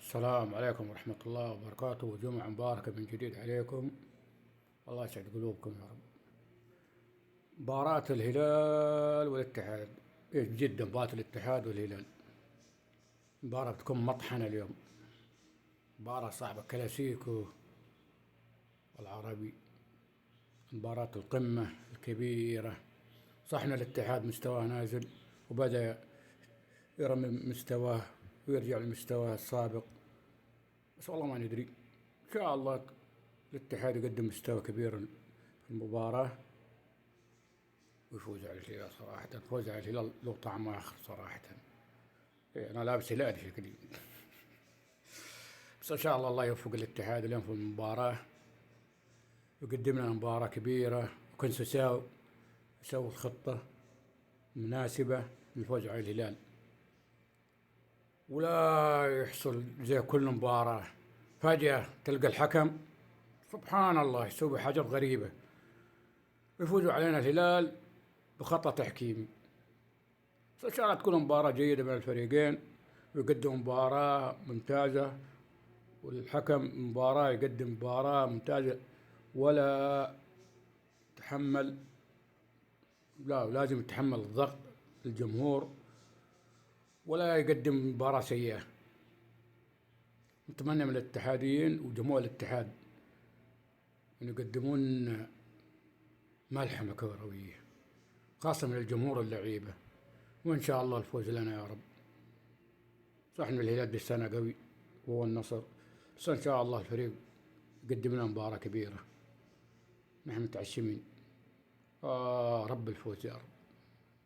السلام عليكم ورحمة الله وبركاته، وجمعة مباركة من جديد عليكم. الله يسعد قلوبكم يا رب. مباراة الهلال والاتحاد، جدا مباراة الاتحاد والهلال مباراة بتكون مطحنة اليوم. مباراة صعبة، كلاسيكو العربي، مباراة القمة الكبيرة. صح ان الاتحاد مستواه نازل وبدأ يرمي مستواه ويرجع لمستواه السابق، بس والله ما ندري. ان شاء الله الاتحاد يقدم مستوى كبير في المباراة ويفوز على الهلال. صراحة الفوز على الهلال له طعم آخر صراحة. أنا لابس هلالي شكلي. بس إن شاء الله يوفق الاتحاد اليوم في المباراة ويقدم لنا مباراة كبيرة، وكونسيساو يسوي خطة مناسبة للفوز على الهلال، ولا يحصل زي كل مباراة فجأة تلقى الحكم سبحان الله يسوي حاجات غريبة ويفوزوا علينا الهلال بخطأ تحكيمي. إن شاء الله تكون مباراة جيدة بين الفريقين ويقدم مباراة ممتازة، والحكم مباراة يقدم مباراة ممتازة ولا تحمل، لا لازم يتحمل الضغط الجمهور ولا يقدم مباراة سيئة. نتمنى من الاتحاديين وجمهور الاتحاد أن يقدمون ملحمة كروية، خاصة من الجمهور اللعيبة، وإن شاء الله الفوز لنا يا رب. صح إن الهلال بالسنة قوي وهو النصر، بس إن شاء الله الفريق يقدم لنا مباراة كبيرة. نحن متعشمين. رب الفوز يا رب.